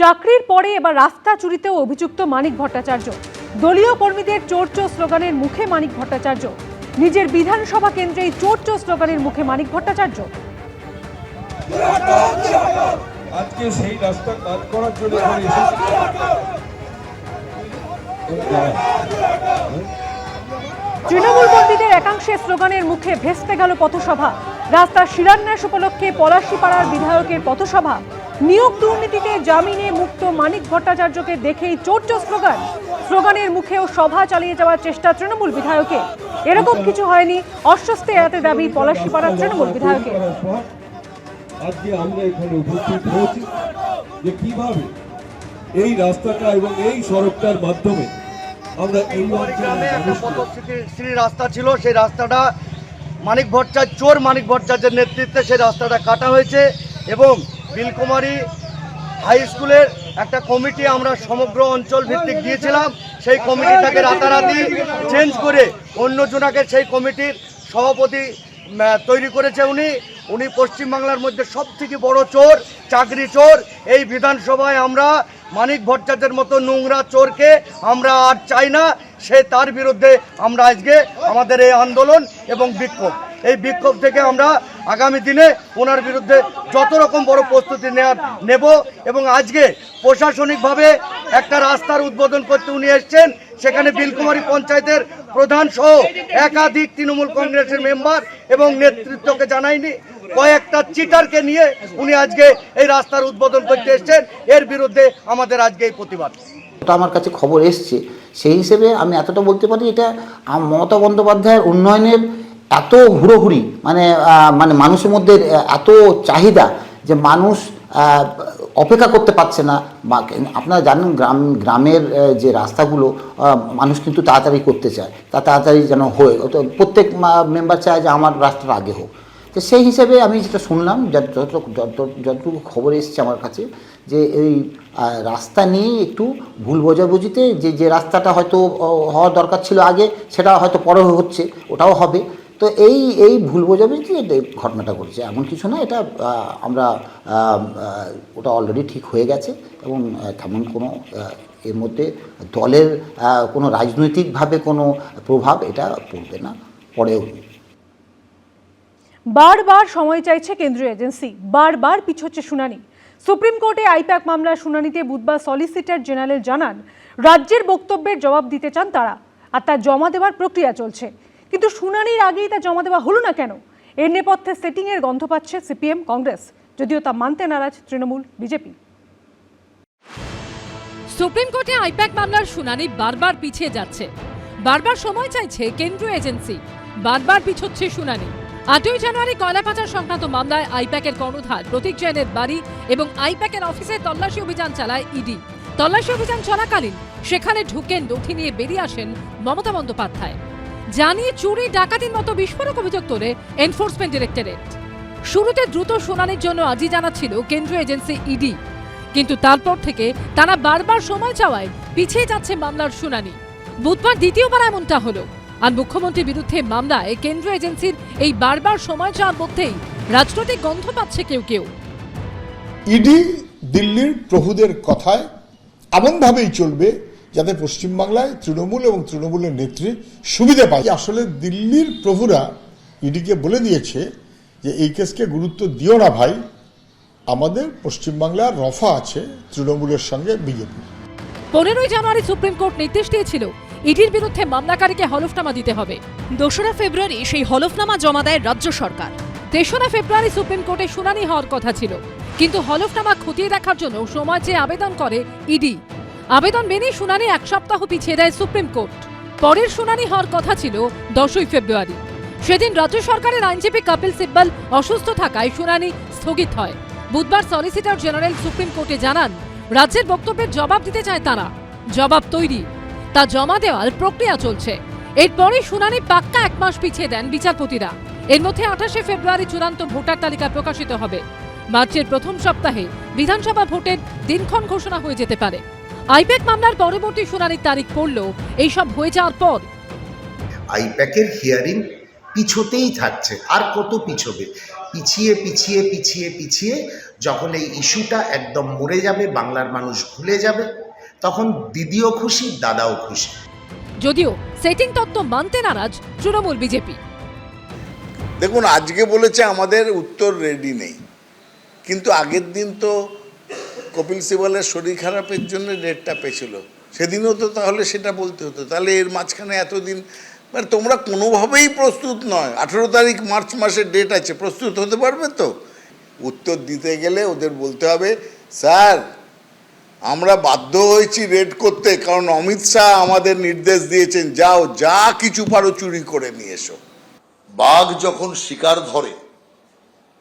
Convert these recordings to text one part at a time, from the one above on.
চাকরির পরে এবার রাস্তা চুরিতেও অভিযুক্ত মানিক ভট্টাচার্য। দলীয় কর্মীদের চোর চোর স্লোগানের মুখে মানিক ভট্টাচার্য। নিজের বিধানসভা কেন্দ্রেই চোর চোর স্লোগানের মুখে মানিক ভট্টাচার্য। আজকে সেই রাস্তা কাজ করার জন্য তৃণমূল কর্মীদের একাংশের স্লোগানের মুখে ভেস্তে গেল পথসভা। রাস্তার শিলান্যাস উপলক্ষে পলাশীপাড়ার বিধায়কের পথসভা। নিয়োগ দুর্নীতিতে জামিনে মুক্ত মানিক ভট্টাচার্যকে দেখেই চোর চোর স্লোগান। স্লোগানের মুখেও সভা চালিয়ে যাওয়ার চেষ্টা তৃণমূল বিধায়কের। এরকম কিছু হয়নি, অস্বস্তি এড়াতে দাবি পলাশীপাড়ার তৃণমূল বিধায়কের। আজকে আমরা এখানে উপস্থিত হয়েছি যে কিভাবে এই রাস্তাটা এবং এই সড়কটার মাধ্যমে আমরা এই অঞ্চলে রাস্তা ছিল, সেই রাস্তাটা মানিক ভট্টাচার্যের নেতৃত্বে সেই রাস্তাটা কাটা হয়েছে এবং বিলকুমারী হাই স্কুলের একটা কমিটি আমরা সমগ্র অঞ্চল ভিত্তিক দিয়েছিলাম। সেই কমিটিটাকে রাতারাতি চেঞ্জ করে অন্যজনাকে সেই কমিটির সভাপতি তৈরি করেছে। উনি পশ্চিমবাংলার মধ্যে সবথেকে বড় চোর, চাকরি চোর। এই বিধানসভায় আমরা মানিক ভট্টাচার্যের মতো নোংরা চোরকে আমরা আর চাই না। তার বিরুদ্ধে আমরা আজকে আমাদের এই আন্দোলন এবং এই বিক্ষোভ থেকে আমরা আগামী দিনে ওনার বিরুদ্ধে যত রকম বড় প্রস্তুতি নেব এবং আজকে প্রশাসনিকভাবে একটা রাস্তার উদ্বোধন করতে উনি এসছেন। সেখানে বিলকুমারী পঞ্চায়েতের প্রধান সহ একাধিক তৃণমূল কংগ্রেসের মেম্বার এবং নেতৃত্বকে জানায়নি, কয়েকটা চিটারকে নিয়ে উনি আজকে এই রাস্তার উদ্বোধন করতে এসছেন। এর বিরুদ্ধে আমাদের আজকে এই প্রতিবাদ। ওটা আমার কাছে খবর এসছে, সেই হিসেবে আমি এতটা বলতে পারি, এটা মমতা বন্দ্যোপাধ্যায়ের উন্নয়নের এত হুড়োহুড়ি, মানে মানুষের মধ্যে এত চাহিদা যে মানুষ অপেক্ষা করতে পারছে না। আপনারা জানেন গ্রামের যে রাস্তাগুলো মানুষ কিন্তু তাড়াতাড়ি করতে চায়, তাড়াতাড়ি যেন হয়, প্রত্যেক মেম্বার চায় যে আমার রাস্তাটা আগে হোক। তো সেই হিসেবে আমি যেটা শুনলাম, যতটুকু খবর এসছে আমার কাছে, যে এই রাস্তা নিয়ে একটু ভুল বোঝাবুঝিতে যে রাস্তাটা হয়তো হওয়ার দরকার ছিল আগে, সেটা হয়তো পরে হচ্ছে, ওটাও হবে। তো এই ভুল বোঝাবুঝি ঘটনাটা ঘটেছে, এমন কিছু না। এটা আমরা ওটা অলরেডি ঠিক হয়ে গেছে এবং তেমন কোনো এর মধ্যে দলের কোনো রাজনৈতিকভাবে কোনো প্রভাব এটা পড়বে না, পড়েও। বারবার সময় চাইছে কেন্দ্রীয় এজেন্সি, বারবার পিছোচ্ছে শুনানি। সুপ্রিম কোর্টে আইপ্যাক মামলার শুনানিতে বুধবার সলিসিটর জেনারেল জানান রাজ্যের বক্তব্যের জবাব দিতে চান তারা, আর তা জমা দেওয়ার প্রক্রিয়া চলছে। কিন্তু শুনানির আগেই তা জমা দেওয়া হলো না কেন? এর নেপথ্যে সেটিংয়ের গন্ধ পাচ্ছে সিপিএম কংগ্রেস, যদিও তা মানতে নারাজ তৃণমূল বিজেপি। সুপ্রিম কোর্টে আইপ্যাক মামলার শুনানি বারবার পিছিয়ে যাচ্ছে, বারবার সময় চাইছে কেন্দ্রীয় এজেন্সি, বারবার পিছোচ্ছে শুনানি। 8ই জানুয়ারি কয়লা পাচার সংক্রান্ত মামলায় আইপ্যাকের কর্ণধার প্রতীক জৈনের বাড়ি এবং আইপ্যাকের অফিসে তল্লাশি অভিযান চালায় ইডি। তল্লাশি অভিযান চলাকালীন সেখানে ঢুকে নথি নিয়ে বেরিয়ে আসেন মমতা বন্দ্যোপাধ্যায়। জানিয়ে চুরি ডাকাতির মতো বিস্ফোরক অভিযোগ তোলে এনফোর্সমেন্ট ডিরেক্টরেট। শুরুতে দ্রুত শুনানির জন্য আর্জি জানাচ্ছিল কেন্দ্রীয় এজেন্সি ইডি, কিন্তু তারপর থেকে তারা বারবার সময় চাওয়ায় পিছিয়ে যাচ্ছে মামলার শুনানি। বুধবার দ্বিতীয়বার এমনটা হলো। আর মুখ্যমন্ত্রীর বিরুদ্ধে মামলায় কেন্দ্রীয় এজেন্সির এই বারবার সময় চাওয়ার মধ্যেই রাজনৈতিক গন্ধ পাচ্ছে কেউ কেউ। ইডি দিল্লির প্রভুদের কথায় এমনভাবেই চলবে যাতে পশ্চিমবাংলায় তৃণমূল এবং তৃণমূলের নেত্রী সুবিধা পায়। আসলে দিল্লির প্রভুরা ইডিকে বলে দিয়েছে যে এই কেসকে গুরুত্ব দিও না ভাই, আমাদের পশ্চিমবাংলার রফা আছে তৃণমূলের সঙ্গে বিজেপি। 15ই জানুয়ারি সুপ্রিম কোর্ট নির্দেশ দিয়েছিল ইডির বিরুদ্ধে মামলাকারীকে হলফনামা দিতে হবে। 2রা ফেব্রুয়ারি সেই হলফনামা জমা দেয় রাজ্য সরকার। 3রা ফেব্রুয়ারি সুপ্রিম কোর্টে শুনানি হওয়ার কথা ছিল, কিন্তু হলফনামা খতিয়ে দেখার জন্য সময় চেয়ে আবেদন করে ইডি। আবেদন মেনে শুনানি 1 সপ্তাহ পিছিয়ে দেয় সুপ্রিম কোর্ট। পরের শুনানি হওয়ার কথা ছিল 10ই ফেব্রুয়ারি। সেদিন রাজ্য সরকারের আইনজীবী কপিল সিব্বল অসুস্থ থাকায় শুনানি স্থগিত হয়। বুধবার সলিসিটর জেনারেল সুপ্রিম কোর্টে জানান রাজ্যের বক্তব্যের জবাব দিতে চায় তারা, জবাব তৈরি, তা জমা দেওয়ার প্রক্রিয়া চলছে। এরপরে শুনানি পাক্কা 1 মাস পিছিয়ে দেন বিচারপতিরা। এর মধ্যে 28শে ফেব্রুয়ারি চূড়ান্ত ভোটার তালিকা প্রকাশিত হবে। মার্চের প্রথম সপ্তাহে বিধানসভা ভোটের দিনক্ষণ ঘোষণা হয়ে যেতে পারে। আইপ্যাক মামলার পরবর্তী শুনানির তারিখ পড়লেও এইসব হয়ে যাওয়ার পর আইপ্যাকের হিয়ারিং পিছোতেই থাকছে। আর কত পিছবে? পিছিয়ে পিছিয়ে পিছিয়ে পিছিয়ে যখন এই ইস্যুটা একদম মরে যাবে, বাংলার মানুষ ভুলে যাবে, তখন দিদিও খুশি, দাদাও খুশি। যদিও সেটিং তত্ত্ব মানতে নারাজ তৃণমূল বিজেপি। দেখুন, আজকে বলেছে আমাদের উত্তর রেডি নেই, কিন্তু আগের দিন তো কপিল সিবালের শরীর খারাপের জন্য ডেটটা পেছিল, সেদিনও তো তাহলে সেটা বলতে হতো। তাহলে এর মাঝখানে এতদিন মানে তোমরা কোনোভাবেই প্রস্তুত নয়। 18 তারিখ মার্চ মাসের ডেট আছে, প্রস্তুত হতে পারবে তো? উত্তর দিতে গেলে ওদের বলতে হবে, স্যার আমরা বাধ্য হয়েছি রেড করতে, কারণ অমিত শাহ আমাদের নির্দেশ দিয়েছেন যাও যা কিছু পারো চুরি করে নিয়ে এসো। বাঘ যখন শিকার ধরে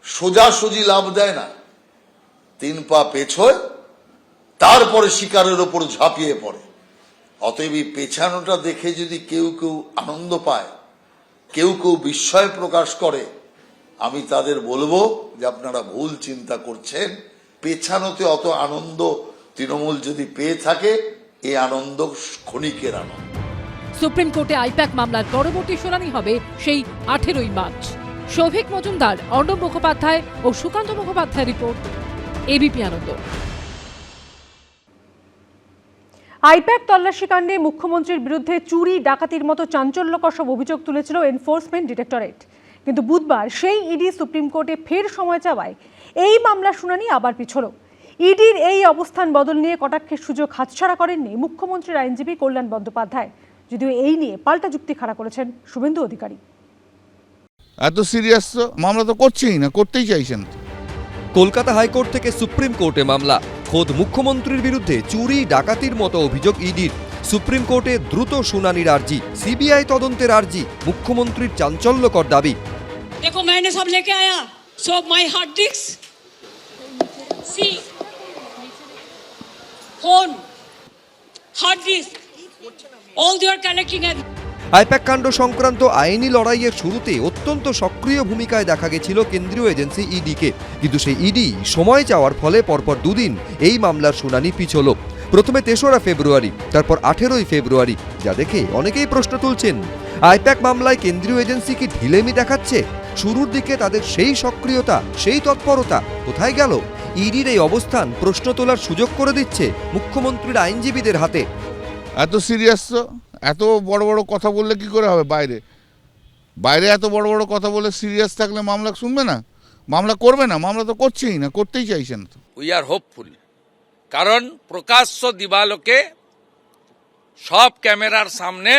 সোজাসুজি লাভ দেয় না, 3 পা পেছোয়, তারপরে শিকারের ওপর ঝাঁপিয়ে পড়ে। অতএব এই পেছানোটা দেখে যদি কেউ কেউ আনন্দ পায়, কেউ কেউ বিস্ময় প্রকাশ করে, আমি তাদের বলবো যে আপনারা ভুল চিন্তা করছেন। পেছানোতে অত আনন্দ তৃণমূল যদি পেয়ে থাকে, এই আনন্দ ক্ষণিকের আনন্দ। সুপ্রিম কোর্টে আইপ্যাক মামলার পরবর্তী শুনানি হবে সেই 18ই মার্চ। সৌভিক মজুমদার, অর্ণব মুখোপাধ্যায় ও সুকান্ত মুখোপাধ্যায় রিপোর্ট, এবিপি আনন্দ। আইপ্যাক তল্লাশি কাণ্ডে মুখ্যমন্ত্রীর বিরুদ্ধে চুরি ডাকাতির মতো চাঞ্চল্যকর সব অভিযোগ তুলেছিল এনফোর্সমেন্ট ডিরেক্টরেট, কিন্তু বুধবার সেই ইডি সুপ্রিম কোর্টে ফের সময় চাওয়ায় এই মামলার শুনানি আবার পিছল। ইডির এই অবস্থান বদল নিয়ে কটাক্ষের সুযোগ হাতছাড়া করেননি মুখ্যমন্ত্রীর আইনজীবী কল্যাণ বন্দ্যোপাধ্যায়, যদিও এই নিয়ে পাল্টা যুক্তি খাড়া করেছেন শুভেন্দু অধিকারী। এত সিরিয়াস তো মামলা তো করছেই না, করতেই চাইছেন। কলকাতা হাইকোর্ট থেকে সুপ্রিম কোর্টে মামলা, খোদ মুখ্যমন্ত্রীর বিরুদ্ধে চুরি ডাকাতির মতো অভিযোগ ইডির। সুপ্রিম কোর্টে দ্রুত শুনানির আর্জি, সিবিআই তদন্তের আর্জি, মুখ্যমন্ত্রীর চাঞ্চল্যকর দাবি। देखो मैंने सब लेके आया, सो माय हार्ड डिस्क, सी phone, hard disk, all they are collecting and IPAC কাণ্ড সংক্রান্ত আইনি লড়াইয়ের শুরুতে অত্যন্ত সক্রিয় ভূমিকায় দেখা গেছিল কেন্দ্রীয় এজেন্সি ইডিকে, কিন্তু সেই ইডি সময় চাওয়ার ফলে পরপর দুদিন এই মামলার শুনানি পিছল। প্রথমে 3রা ফেব্রুয়ারি, তারপর 18ই ফেব্রুয়ারি, যা দেখে অনেকেই প্রশ্ন তুলছেন, আইপ্যাক মামলায় কেন্দ্রীয় এজেন্সি কি ঢিলেমি দেখাচ্ছে? শুরুর দিকে তাদের সেই সক্রিয়তা, সেই তৎপরতা কোথায় গেল? ইডির এই অবস্থান প্রশ্ন তোলার সুযোগ করে দিচ্ছে মুখ্যমন্ত্রীর আইনজীবীদের হাতে। এত সিরিয়াস তো, এত বড় বড় কথা বললে কি করে হবে? বাইরে এত বড় বড় কথা বলে সিরিয়াস থাকলে মামলা শুনবে না, মামলা করবে না, মামলা তো করছেই না, করতেই চাইছেন তো। উই আর হোপফুল, কারণ প্রকাশ্য দিবালোকে সব ক্যামেরার সামনে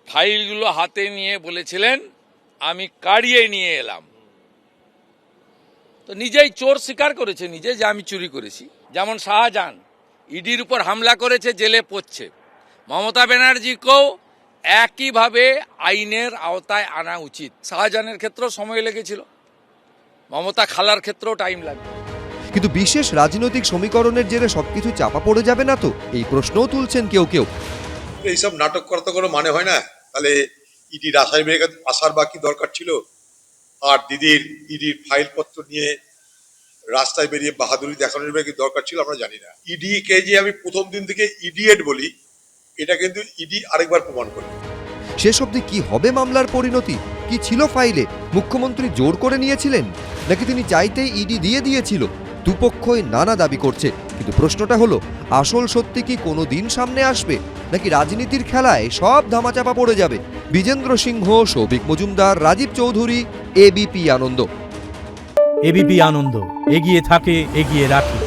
ফাইলগুলো হাতে নিয়ে বলেছিলেন আমি কাড়িয়ে নিয়ে এলাম। তো নিজেই চোর স্বীকার করেছে নিজে যে আমি চুরি করেছি। যেমন শাহজাহান ইডির উপর হামলা করেছে, জেলে পড়ছে। মমতা ব্যানার্জিকেও একইভাবে আইনের আওতায় আনা উচিত। শাহজাহানের ক্ষেত্রেও সময় লেগেছিল, মমতা খালার ক্ষেত্রেও টাইম লাগবে। কিন্তু বিশেষ রাজনৈতিক সমীকরণের জেরে সবকিছু চাপা পড়ে যাবে না তো, এই প্রশ্নও তুলছেন কেউ কেউ। এইসব নাটক করতে কোনো মানে হয় না। তাহলে ইডির আসার বাকি দরকার ছিল, আর দিদির ইডির ফাইলপত্র নিয়ে রাস্তায় বেরিয়ে বাহাদুরি দেখানোর কি দরকার ছিল আমরা জানি না। ইডিকে যে আমি প্রথম দিন থেকে ইডিয়েট বলি, এটা কিন্তু ইডি আরেকবার প্রমাণ করে। শেষ অবধি কি হবে মামলার পরিণতি? কি ছিল ফাইলে? মুখ্যমন্ত্রী জোর করে নিয়েছিলেন, নাকি তিনি চাইতেই ইডি দিয়ে দিয়েছিল? দুপক্ষই নানা দাবি করছে, কিন্তু প্রশ্নটা হলো আসল সত্যি কি কোনো দিন সামনে আসবে, নাকি রাজনীতির খেলায় সব ধামাচাপা পড়ে যাবে? বিজেন্দ্র সিংহ, সৌভিক মজুমদার, রাজীব চৌধুরী, এবিপি আনন্দ। এবিপি আনন্দ, এগিয়ে থাকে, এগিয়ে রাখে।